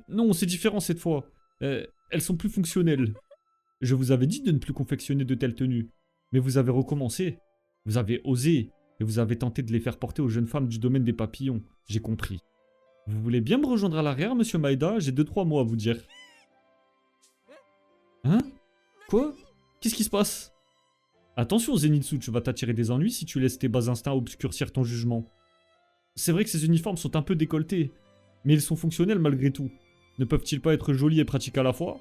Non, c'est différent cette fois. Elles sont plus fonctionnelles. Je vous avais dit de ne plus confectionner de telles tenues. Mais vous avez recommencé. Vous avez osé. Et vous avez tenté de les faire porter aux jeunes femmes du domaine des papillons. J'ai compris. Vous voulez bien me rejoindre à l'arrière, monsieur Maeda? J'ai 2-3 mots à vous dire. Hein? Quoi? Qu'est-ce qui se passe? Attention, Zenitsu, tu vas t'attirer des ennuis si tu laisses tes bas instincts obscurcir ton jugement. C'est vrai que ces uniformes sont un peu décolletés, mais ils sont fonctionnels malgré tout. Ne peuvent-ils pas être jolis et pratiques à la fois?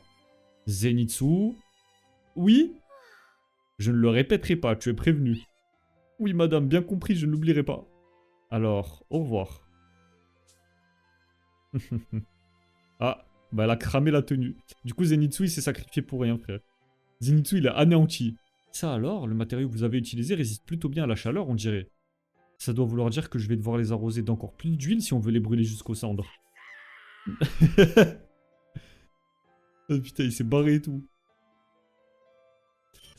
Zenitsu? Oui? Je ne le répéterai pas, tu es prévenu. Oui, madame, bien compris, je ne l'oublierai pas. Alors, au revoir. Ah, bah elle a cramé la tenue. Du coup, Zenitsu, il s'est sacrifié pour rien, frère. Zenitsu, il est anéanti. Ça alors, le matériau que vous avez utilisé résiste plutôt bien à la chaleur, on dirait. Ça doit vouloir dire que je vais devoir les arroser d'encore plus d'huile si on veut les brûler jusqu'aux cendres. Oh, putain, il s'est barré et tout.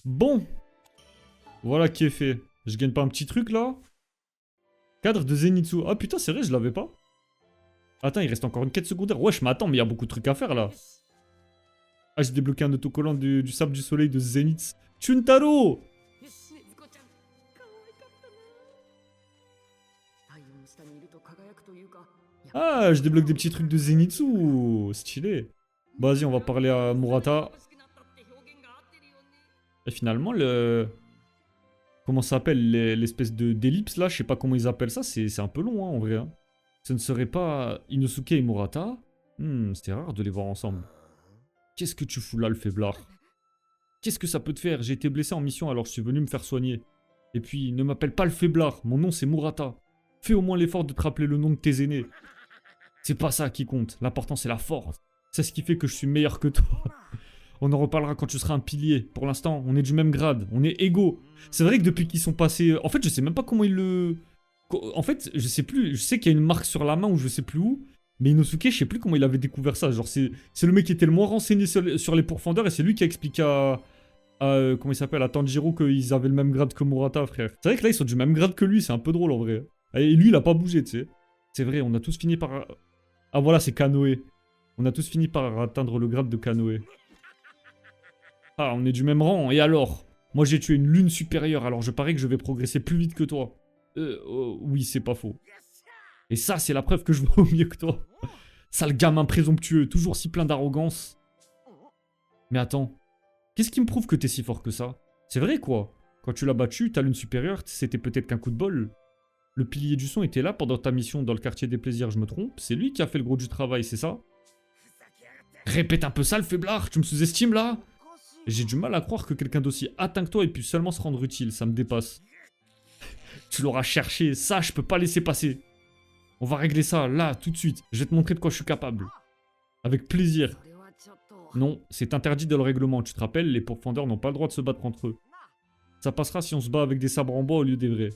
Bon. Voilà qui est fait. Je gagne pas un petit truc, là? Cadre de Zenitsu. Ah putain, c'est vrai, je l'avais pas. Attends, il reste encore une quête secondaire. Wesh, mais attends, mais il y a beaucoup de trucs à faire, là. Ah, j'ai débloqué un autocollant du sable du soleil de Zenitsu. Chuntaro! よしねずこちゃん可愛かったな。太陽の下にいると輝くというか。 Ah, je débloque des petits trucs de Zenitsu. Stylé. Bon, vas-y, on va parler à Murata. Et finalement, le... Comment ça s'appelle? L'espèce d'ellipse, là, je sais pas comment ils appellent ça. C'est un peu long, hein, en vrai. Hein. Ce ne serait pas Inosuke et Murata? C'était rare de les voir ensemble. Qu'est-ce que tu fous là, le faiblard? Qu'est-ce que ça peut te faire? J'ai été blessé en mission, alors je suis venu me faire soigner. Et puis, ne m'appelle pas le faiblard. Mon nom, c'est Murata. Fais au moins l'effort de te rappeler le nom de tes aînés. C'est pas ça qui compte. L'important, c'est la force. C'est ce qui fait que je suis meilleur que toi. On en reparlera quand tu seras un pilier. Pour l'instant, on est du même grade. On est égaux. C'est vrai que depuis qu'ils sont passés... En fait, je sais même pas comment ils le... En fait, je sais plus. Je sais qu'il y a une marque sur la main ou je sais plus où. Mais Inosuke, je sais plus comment il avait découvert ça. Genre, c'est le mec qui était le moins renseigné sur les pourfendeurs. Et c'est lui qui a expliqué à comment il s'appelle, à Tanjiro qu'ils avaient le même grade que Murata, frère. C'est vrai que là, ils sont du même grade que lui. C'est un peu drôle, en vrai. Et lui, il a pas bougé, tu sais. C'est vrai, on a tous fini par... Ah, voilà, c'est Kanoe. On a tous fini par atteindre le grade de Kanoe. Ah, on est du même rang. Et alors? Moi, j'ai tué une lune supérieure, alors je parie que je vais progresser plus vite que toi. Oui, c'est pas faux. Et ça, c'est la preuve que je vaux mieux que toi. Sale gamin présomptueux, toujours si plein d'arrogance. Mais attends, qu'est-ce qui me prouve que t'es si fort que ça? C'est vrai, quoi. Quand tu l'as battu, ta lune supérieure, c'était peut-être qu'un coup de bol. Le pilier du son était là pendant ta mission dans le quartier des plaisirs, je me trompe? C'est lui qui a fait le gros du travail, c'est ça? Répète un peu ça, le faiblard, tu me sous-estimes, là? J'ai du mal à croire que quelqu'un d'aussi atteint que toi ait pu seulement se rendre utile, ça me dépasse. Tu l'auras cherché, ça, je peux pas laisser passer. On va régler ça, là, tout de suite. Je vais te montrer de quoi je suis capable. Avec plaisir. Non, c'est interdit dans le règlement, tu te rappelles, les pourfendeurs n'ont pas le droit de se battre entre eux. Ça passera si on se bat avec des sabres en bois au lieu des vrais.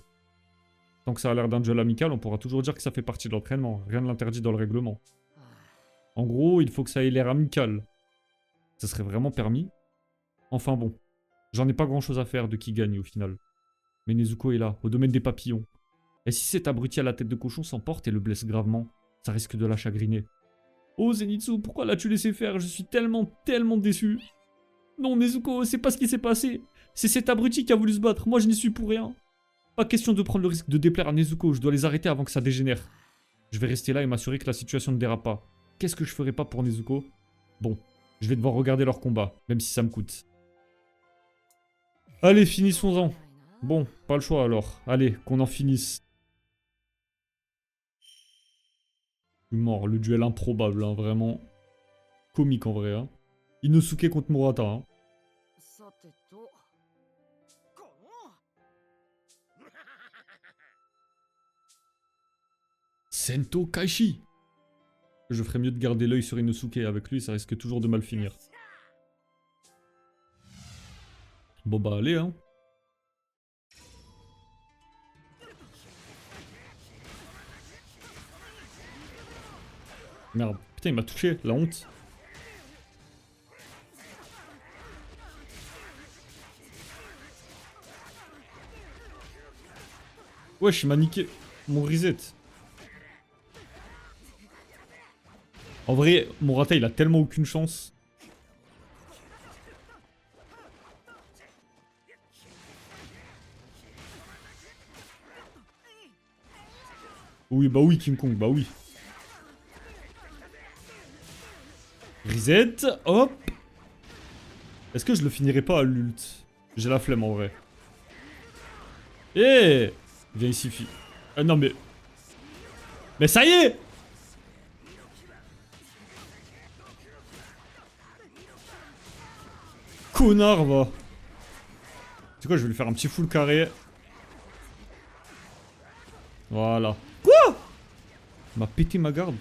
Tant que ça a l'air d'un duel amical, on pourra toujours dire que ça fait partie de l'entraînement. Rien ne l'interdit dans le règlement. En gros, il faut que ça ait l'air amical. Ça serait vraiment permis? Enfin bon. J'en ai pas grand chose à faire de qui gagne au final. Mais Nezuko est là, au domaine des papillons. Et si cet abruti à la tête de cochon s'emporte et le blesse gravement, ça risque de la chagriner. Oh Zenitsu, pourquoi l'as-tu laissé faire? Je suis tellement déçu. Non Nezuko, c'est pas ce qui s'est passé. C'est cet abruti qui a voulu se battre, moi je n'y suis pour rien. Pas question de prendre le risque de déplaire à Nezuko, je dois les arrêter avant que ça dégénère. Je vais rester là et m'assurer que la situation ne dérape pas. Qu'est-ce que je ferais pas pour Nezuko? Bon, je vais devoir regarder leur combat, même si ça me coûte. Allez, finissons-en. Bon, pas le choix alors. Allez, qu'on en finisse. Je suis mort, le duel improbable, hein, vraiment. Comique en vrai. Hein. Inosuke contre Murata. Hein. Sento Kaishi. Je ferais mieux de garder l'œil sur Inosuke. Avec lui, ça risque toujours de mal finir. Bon bah allez, hein. Merde, putain, il m'a touché, la honte. Wesh, il m'a niqué mon reset. En vrai, Morata, il a tellement aucune chance. Oui, bah oui, King Kong, bah oui. Reset, hop. Est-ce que je le finirai pas à l'ult? J'ai la flemme en vrai. Eh, viens ici, fille. Ah non, mais... Mais ça y est! Connard, va. C'est quoi, je vais lui faire un petit full carré. Voilà. Quoi? Il m'a pété ma garde.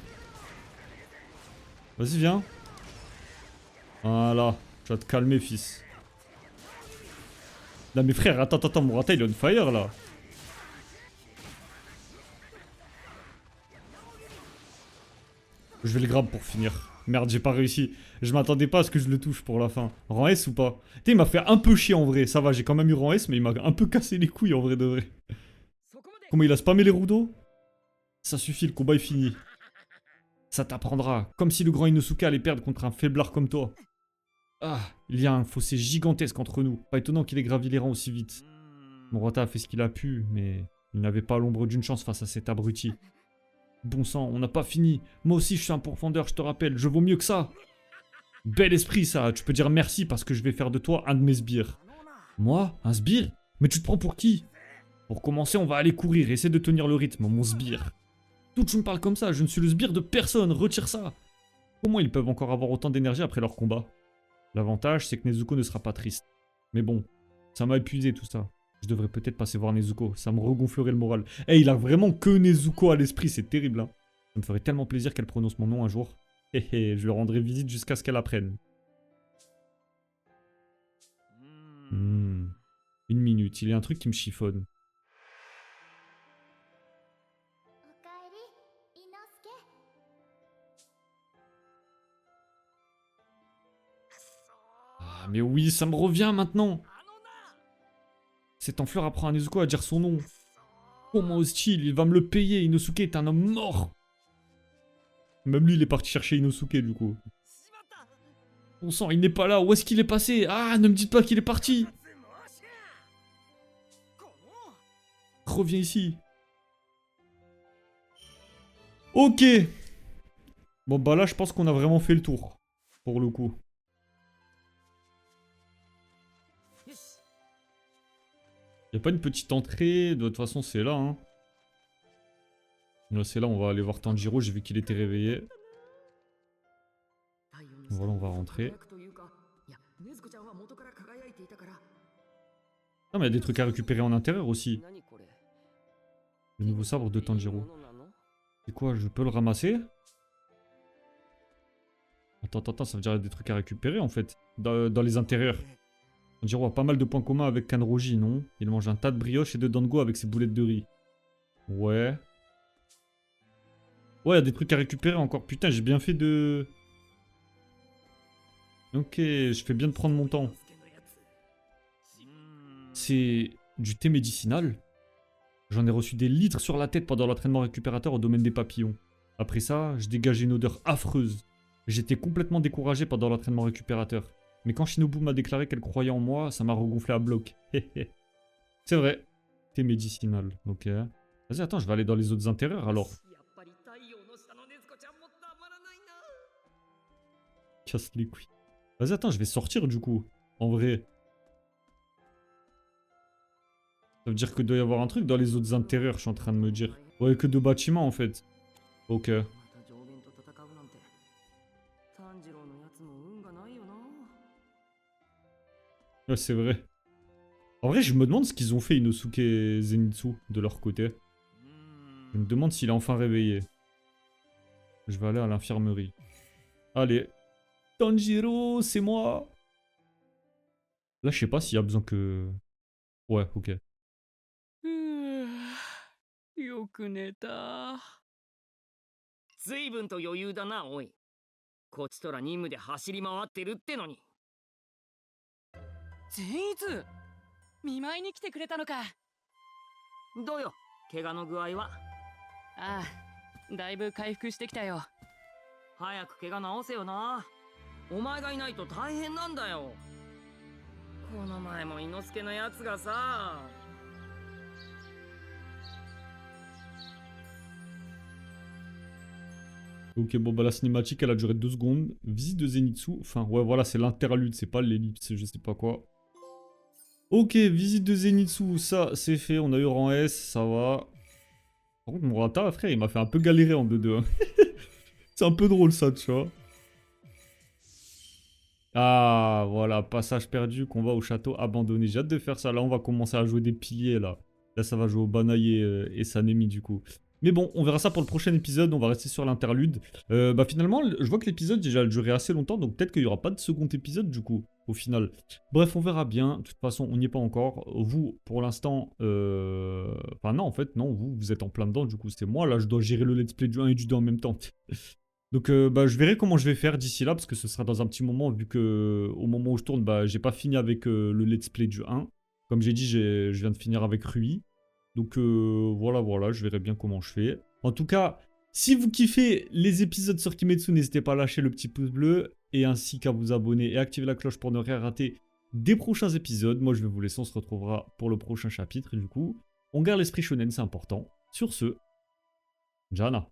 Vas-y, viens. Voilà. Tu vas te calmer, fils. Non, mais frère, attends, Morata, il est on fire, là. Je vais le grab pour finir. Merde, j'ai pas réussi. Je m'attendais pas à ce que je le touche pour la fin. Rang S ou pas? Tu sais, il m'a fait un peu chier en vrai. Ça va, j'ai quand même eu rang S, mais il m'a un peu cassé les couilles en vrai de vrai. Comment il a spammé les roues d'eau? Ça suffit, le combat est fini. Ça t'apprendra. Comme si le grand Inosuke allait perdre contre un faiblard comme toi. Ah, il y a un fossé gigantesque entre nous. Pas étonnant qu'il ait gravi les rangs aussi vite. Morata a fait ce qu'il a pu, mais il n'avait pas l'ombre d'une chance face à cet abruti. Bon sang, on n'a pas fini. Moi aussi, je suis un pourfendeur, je te rappelle. Je vaux mieux que ça. Bel esprit, ça. Tu peux dire merci parce que je vais faire de toi un de mes sbires. Moi? Un sbire? Mais tu te prends pour qui? Pour commencer, on va aller courir. Essaie de tenir le rythme, mon sbire. D'où tu me parles comme ça? Je ne suis le sbire de personne. Retire ça. Comment ils peuvent encore avoir autant d'énergie après leur combat? L'avantage, c'est que Nezuko ne sera pas triste. Mais bon, ça m'a épuisé tout ça. Je devrais peut-être passer voir Nezuko, ça me regonflerait le moral. Eh, il a vraiment que Nezuko à l'esprit, c'est terrible, hein. Ça me ferait tellement plaisir qu'elle prononce mon nom un jour. Hé hé, je lui rendrai visite jusqu'à ce qu'elle apprenne. Une minute, il y a un truc qui me chiffonne. おかえり、伊之助。 Ah, mais oui, ça me revient maintenant. Cet enfleur apprend à Nezuko à dire son nom. Comment ose-t-il? Il va me le payer, Inosuke est un homme mort. Même lui, il est parti chercher Inosuke, du coup. Bon sang, il n'est pas là. Où est-ce qu'il est passé? Ah, ne me dites pas qu'il est parti. Reviens ici. Ok. Bon, bah là, je pense qu'on a vraiment fait le tour. Pour le coup. Y a pas une petite entrée? De toute façon, c'est là, hein. Là, c'est là, on va aller voir Tanjiro. J'ai vu qu'il était réveillé. Voilà, on va rentrer. Ah, mais il y a des trucs à récupérer en intérieur aussi. Le nouveau sabre de Tanjiro. C'est quoi? Je peux le ramasser? Attends, ça veut dire qu'il y a des trucs à récupérer en fait. Dans les intérieurs. Tanjiro a pas mal de points communs avec Kanroji, non? Il mange un tas de brioches et de dango avec ses boulettes de riz. Ouais. Ouais, il y a des trucs à récupérer encore. Putain, j'ai bien fait de... Ok, je fais bien de prendre mon temps. C'est du thé médicinal. J'en ai reçu des litres sur la tête pendant l'entraînement récupérateur au domaine des papillons. Après ça, je dégageais une odeur affreuse. J'étais complètement découragé pendant l'entraînement récupérateur. Mais quand Shinobu m'a déclaré qu'elle croyait en moi, ça m'a regonflé à bloc. C'est vrai. Thé médicinal, ok. Vas-y, attends, je vais aller dans les autres intérieurs alors. Casse les couilles. Vas-y, attends, je vais sortir du coup. En vrai. Ça veut dire qu'il doit y avoir un truc dans les autres intérieurs, je suis en train de me dire. Ouais, que deux bâtiments en fait. Ok. Ouais, c'est vrai. En vrai, je me demande ce qu'ils ont fait Inosuke et Zenitsu de leur côté. Je me demande s'il est enfin réveillé. Je vais aller à l'infirmerie. Allez. Tanjiro, c'est moi. Là, je sais pas s'il y a besoin que... Ouais, ok. よく寝た。随分と余裕だな、おい。こちとら任務で走り回ってるってのに。善逸、見舞いに来てくれたのか。どうよ、怪我の具合は。ああ、だいぶ回復してきたよ。早く怪我治せよな。お前がいないと大変なんだよ。この前も伊之助のやつがさ。Ok, bon, bah la cinématique, elle a duré 2 secondes. Visite de Zenitsu. Enfin, ouais, voilà, c'est l'interlude, c'est pas l'ellipse, je sais pas quoi. Ok, visite de Zenitsu, ça, c'est fait. On a eu rang S, ça va. Par contre, Murata, frère, il m'a fait un peu galérer en 2-2. Hein. C'est un peu drôle, ça, tu vois. Ah, voilà, passage perdu, combat au château abandonné. J'ai hâte de faire ça. Là, on va commencer à jouer des piliers, là. Là, ça va jouer au Banaye et Sanemi, du coup. Mais bon, on verra ça pour le prochain épisode. On va rester sur l'interlude. Bah, finalement, je vois que l'épisode, déjà, a duré assez longtemps. Donc, peut-être qu'il n'y aura pas de second épisode, du coup, au final. Bref, on verra bien. De toute façon, on n'y est pas encore. Vous, pour l'instant... Enfin, non, en fait, non. Vous êtes en plein dedans, du coup. C'est moi, là, je dois gérer le let's play du 1 et du 2 en même temps. Donc bah, je verrai comment je vais faire d'ici là, parce que ce sera dans un petit moment, vu que au moment où je tourne, bah, j'ai pas fini avec le let's play du 1. Comme j'ai dit, je viens de finir avec Rui. Donc voilà, je verrai bien comment je fais. En tout cas, si vous kiffez les épisodes sur Kimetsu, n'hésitez pas à lâcher le petit pouce bleu, et ainsi qu'à vous abonner et activer la cloche pour ne rien rater des prochains épisodes. Moi, je vais vous laisser, on se retrouvera pour le prochain chapitre, et du coup, on garde l'esprit shonen, c'est important. Sur ce, Jana.